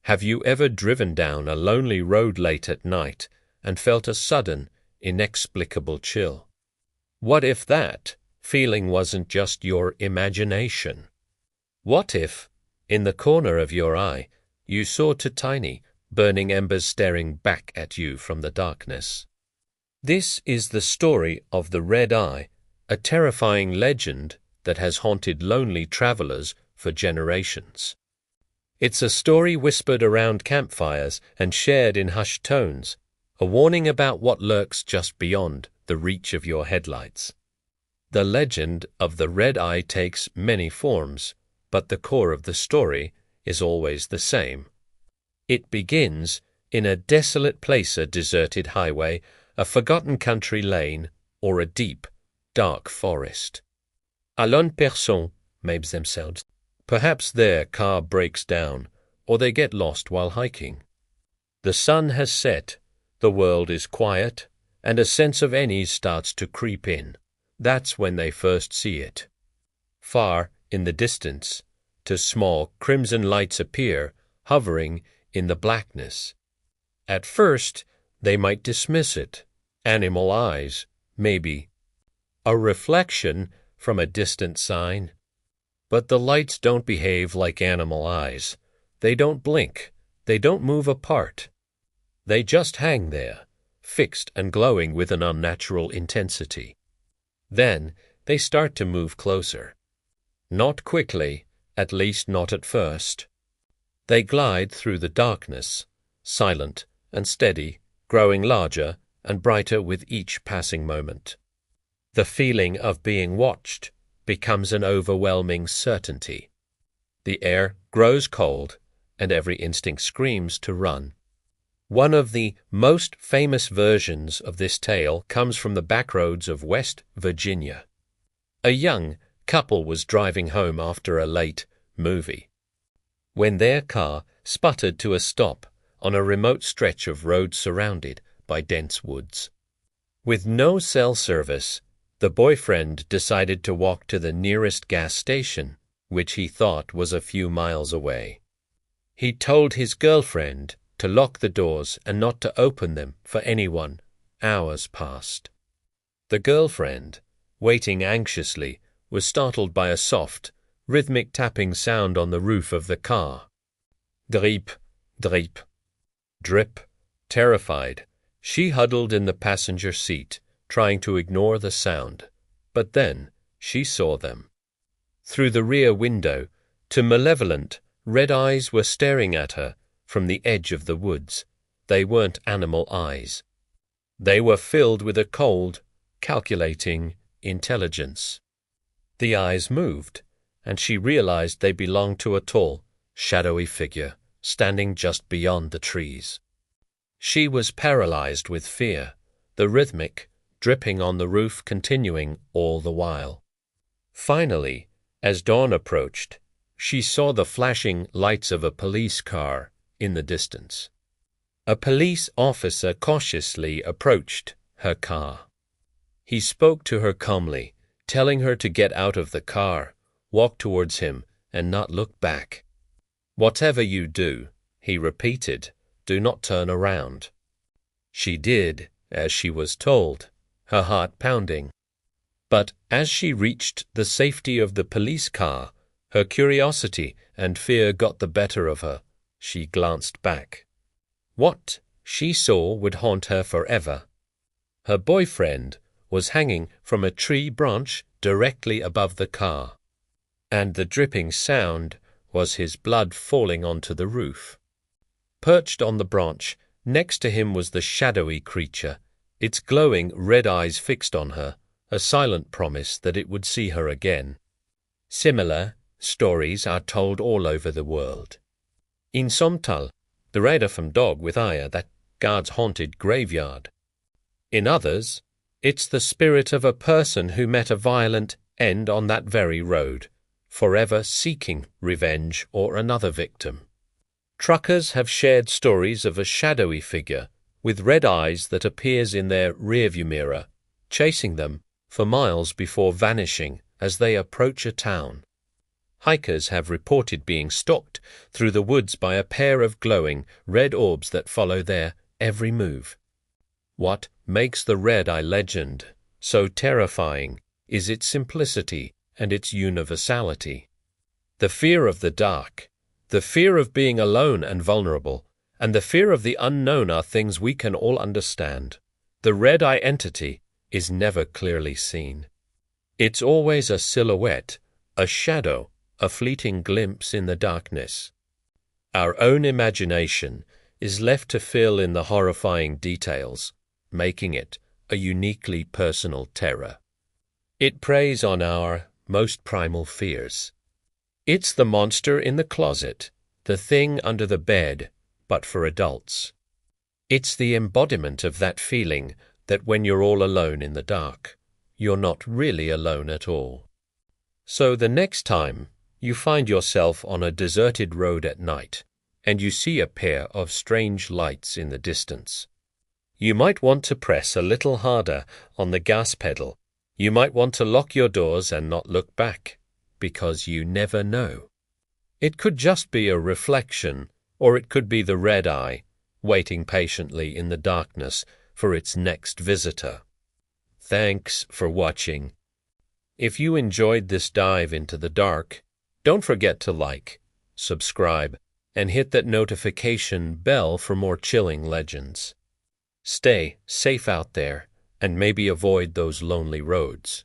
Have you ever driven down a lonely road late at night and felt a sudden, inexplicable chill? What if that feeling wasn't just your imagination? What if, in the corner of your eye, you saw two tiny, burning embers staring back at you from the darkness? This is the story of the Red Eye, a terrifying legend that has haunted lonely travelers for generations. It's a story whispered around campfires and shared in hushed tones, a warning about what lurks just beyond the reach of your headlights. The legend of the Red Eye takes many forms, but the core of the story is always the same. It begins in a desolate place, a deserted highway, a forgotten country lane, or a deep, dark forest. Alone personne, maybe themselves. Perhaps their car breaks down, or they get lost while hiking. The sun has set, the world is quiet, and a sense of unease starts to creep in. That's when they first see it. Far in the distance, two small crimson lights appear, hovering in the blackness. At first, they might dismiss it. Animal eyes, maybe. A reflection from a distant sign. But the lights don't behave like animal eyes. They don't blink. They don't move apart. They just hang there, fixed and glowing with an unnatural intensity. Then they start to move closer. Not quickly, at least not at first. They glide through the darkness, silent and steady, growing larger and brighter with each passing moment. The feeling of being watched becomes an overwhelming certainty. The air grows cold, and every instinct screams to run. One of the most famous versions of this tale comes from the backroads of West Virginia. A young couple was driving home after a late movie, when their car sputtered to a stop on a remote stretch of road surrounded by dense woods. With no cell service, the boyfriend decided to walk to the nearest gas station, which he thought was a few miles away. He told his girlfriend to lock the doors and not to open them for anyone. Hours passed. The girlfriend, waiting anxiously, was startled by a soft, rhythmic tapping sound on the roof of the car. Drip, drip, drip. Terrified, she huddled in the passenger seat, trying to ignore the sound. But then she saw them. Through the rear window, two malevolent, red eyes were staring at her from the edge of the woods. They weren't animal eyes. They were filled with a cold, calculating intelligence. The eyes moved, and she realized they belonged to a tall, shadowy figure standing just beyond the trees. She was paralyzed with fear, the rhythmic, dripping on the roof continuing all the while. Finally, as dawn approached, she saw the flashing lights of a police car in the distance. A police officer cautiously approached her car. He spoke to her calmly, telling her to get out of the car, walk towards him, and not look back. "Whatever you do," he repeated, "do not turn around." She did as she was told, her heart pounding. But as she reached the safety of the police car, her curiosity and fear got the better of her. She glanced back. What she saw would haunt her forever. Her boyfriend was hanging from a tree branch directly above the car, and the dripping sound was his blood falling onto the roof. Perched on the branch, next to him was the shadowy creature, its glowing red eyes fixed on her, a silent promise that it would see her again. Similar stories are told all over the world. In Somtal, the rider from Dog with Aya that guards haunted graveyard. In others, it's the spirit of a person who met a violent end on that very road, forever seeking revenge or another victim. Truckers have shared stories of a shadowy figure with red eyes that appears in their rearview mirror, chasing them for miles before vanishing as they approach a town. Hikers have reported being stalked through the woods by a pair of glowing red orbs that follow their every move. What makes the RedEye legend so terrifying is its simplicity and its universality. The fear of the dark, the fear of being alone and vulnerable, and the fear of the unknown are things we can all understand. The RedEye entity is never clearly seen. It's always a silhouette, a shadow, a fleeting glimpse in the darkness. Our own imagination is left to fill in the horrifying details, making it a uniquely personal terror. It preys on our most primal fears. It's the monster in the closet, the thing under the bed, but for adults. It's the embodiment of that feeling that when you're all alone in the dark, you're not really alone at all. So the next time you find yourself on a deserted road at night, and you see a pair of strange lights in the distance, you might want to press a little harder on the gas pedal. You might want to lock your doors and not look back, because you never know. It could just be a reflection, or it could be the RedEye, waiting patiently in the darkness for its next visitor. Thanks for watching. If you enjoyed this dive into the dark, don't forget to like, subscribe, and hit that notification bell for more chilling legends. Stay safe out there, and maybe avoid those lonely roads.